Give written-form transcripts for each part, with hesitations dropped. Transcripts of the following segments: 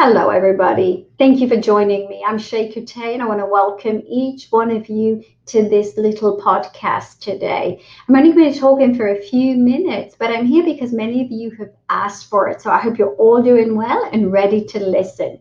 Hello, everybody. Thank you for joining me. I'm Shay Kute, and I want to welcome each one of you to this little podcast today. I'm only going to be talking for a few minutes, but I'm here because many of you have asked for it. So I hope you're all doing well and ready to listen.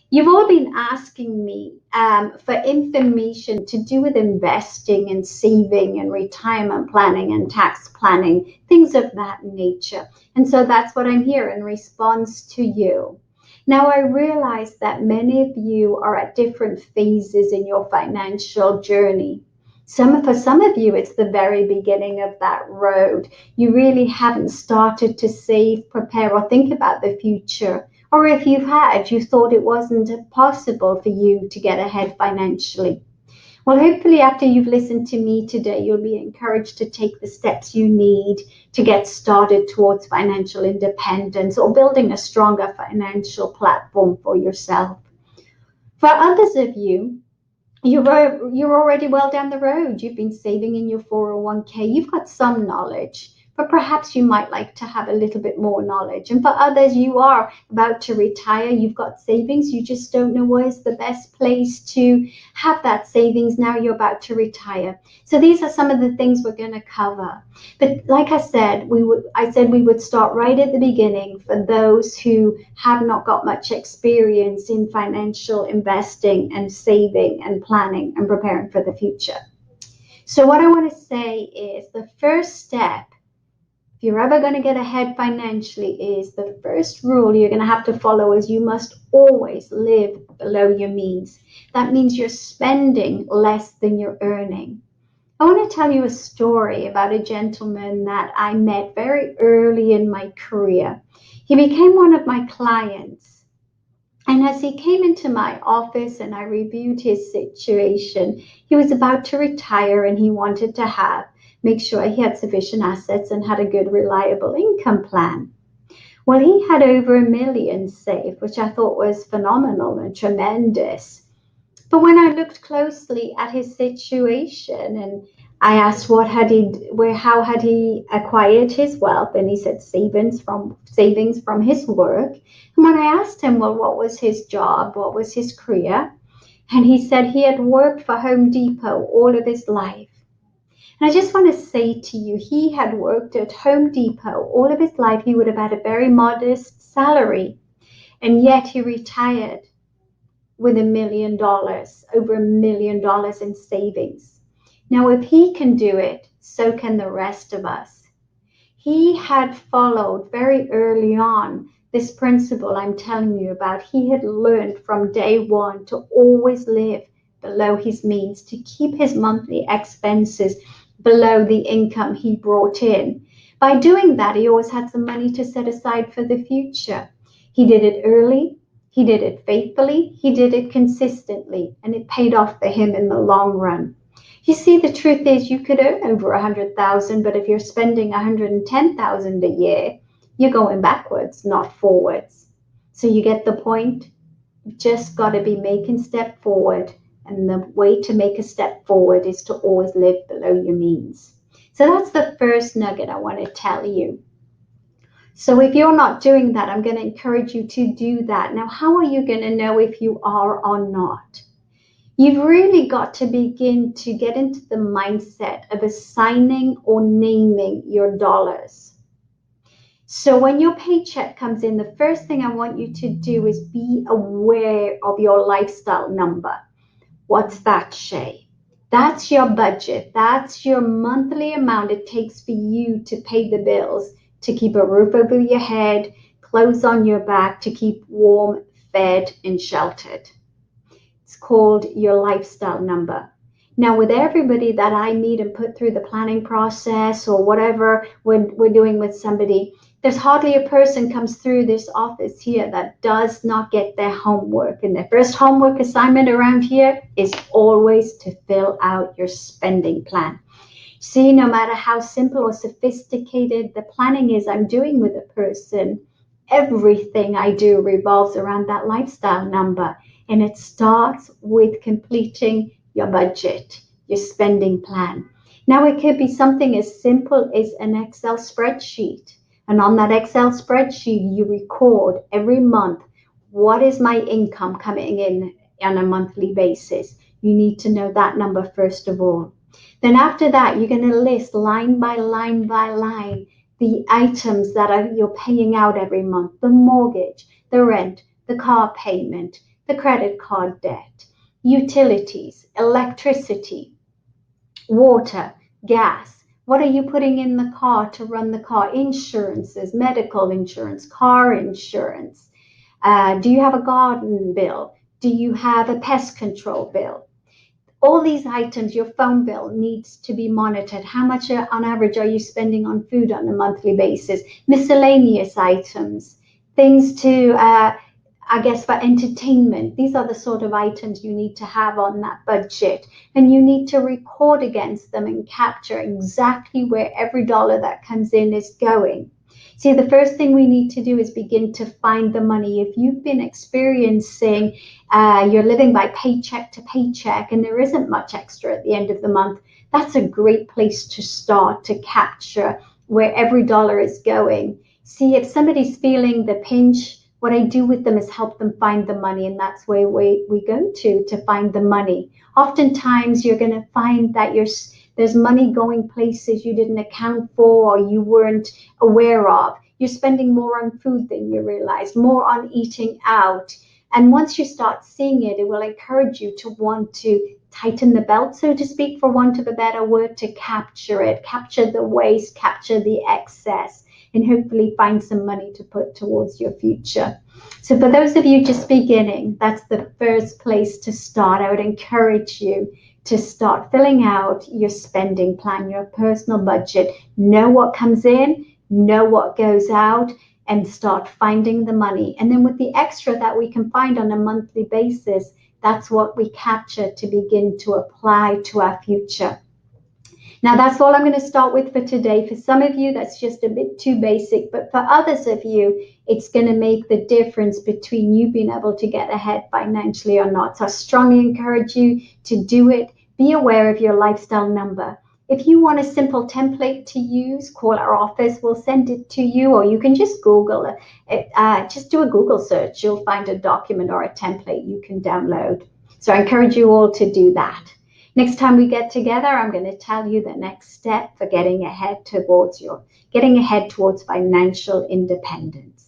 You've all been asking me for information to do with investing and saving and retirement planning and tax planning, things of that nature. And so that's what I'm here in response to you. Now, I realize that many of you are at different phases in your financial journey. For some of you, it's the very beginning of that road. You really haven't started to save, prepare, or think about the future. Or if you've had, you thought it wasn't possible for you to get ahead financially. Well, hopefully, after you've listened to me today, you'll be encouraged to take the steps you need to get started towards financial independence or building a stronger financial platform for yourself. For others of you, you're already well down the road. You've been saving in your 401k. You've got some knowledge, but perhaps you might like to have a little bit more knowledge. And for others, you are about to retire. You've got savings. You just don't know where's the best place to have that savings. Now you're about to retire. So these are some of the things we're going to cover. But like I said, we would start right at the beginning for those who have not got much experience in financial investing and saving and planning and preparing for the future. So what I want to say is the first step, if you're ever going to get ahead financially, is the first rule you're going to have to follow is you must always live below your means. That means you're spending less than you're earning. I want to tell you a story about a gentleman that I met very early in my career. He became one of my clients. And as he came into my office and I reviewed his situation, he was about to retire and he wanted to make sure he had sufficient assets and had a good, reliable income plan. Well, he had over $1 million saved, which I thought was phenomenal and tremendous. But when I looked closely at his situation and I asked how had he acquired his wealth, and he said savings from his work. And when I asked him, well, what was his job? What was his career? And he said he had worked for Home Depot all of his life. And I just want to say to you, he had worked at Home Depot all of his life. He would have had a very modest salary, and yet he retired with $1 million, over $1 million in savings. Now, if he can do it, so can the rest of us. He had followed very early on this principle I'm telling you about. He had learned from day one to always live below his means, to keep his monthly expenses below the income he brought in. By doing that, he always had some money to set aside for the future. He did it early. He did it faithfully. He did it consistently, and it paid off for him in the long run. You see, the truth is you could earn over $100,000, but if you're spending $110,000 a year, you're going backwards, not forwards. So you get the point? You've just got to be making step forward, and the way to make a step forward is to always live below your means. So that's the first nugget I want to tell you. So if you're not doing that, I'm going to encourage you to do that. Now, how are you going to know if you are or not? You've really got to begin to get into the mindset of assigning or naming your dollars. So when your paycheck comes in, the first thing I want you to do is be aware of your lifestyle number. What's that, Shay? That's your budget. That's your monthly amount it takes for you to pay the bills, to keep a roof over your head, clothes on your back, to keep warm, fed, and sheltered. It's called your lifestyle number. Now, with everybody that I meet and put through the planning process or whatever we're doing with somebody, there's hardly a person comes through this office here that does not get their homework. And their first homework assignment around here is always to fill out your spending plan. See, no matter how simple or sophisticated the planning is I'm doing with a person, everything I do revolves around that lifestyle number. And it starts with completing your budget, your spending plan. Now, it could be something as simple as an Excel spreadsheet. And on that Excel spreadsheet, you record every month What is my income coming in on a monthly basis? You need to know that number first of all. Then after that, you're going to list line by line by line the items that you're paying out every month: the mortgage, the rent, the car payment, the credit card debt, utilities, electricity, water, gas. What are you putting in the car to run the car? Insurances, medical insurance, car insurance. Do you have a garden bill? Do you have a pest control bill? All these items, your phone bill needs to be monitored. How much on average are you spending on food on a monthly basis? Miscellaneous items, things to, I guess, for entertainment. These are the sort of items you need to have on that budget. And you need to record against them and capture exactly where every dollar that comes in is going. See, the first thing we need to do is begin to find the money. If you've been experiencing you're living by paycheck to paycheck and there isn't much extra at the end of the month, that's a great place to start to capture where every dollar is going. See, if somebody's feeling the pinch, what I do with them is help them find the money, and that's where we go to find the money. Oftentimes, you're going to find that there's money going places you didn't account for or you weren't aware of. You're spending more on food than you realized, more on eating out. And once you start seeing it, it will encourage you to want to tighten the belt, so to speak, for want of a better word, to capture it, capture the waste, capture the excess, and hopefully find some money to put towards your future. So for those of you just beginning, that's the first place to start. I would encourage you to start filling out your spending plan, your personal budget. Know what comes in, know what goes out, and start finding the money. And then with the extra that we can find on a monthly basis, that's what we capture to begin to apply to our future. Now, that's all I'm going to start with for today. For some of you, that's just a bit too basic, but for others of you, it's going to make the difference between you being able to get ahead financially or not. So I strongly encourage you to do it. Be aware of your lifestyle number. If you want a simple template to use, call our office. We'll send it to you, or you can just Google it. Just do a Google search. You'll find a document or a template you can download. So I encourage you all to do that. Next time we get together, I'm going to tell you the next step for getting ahead towards financial independence.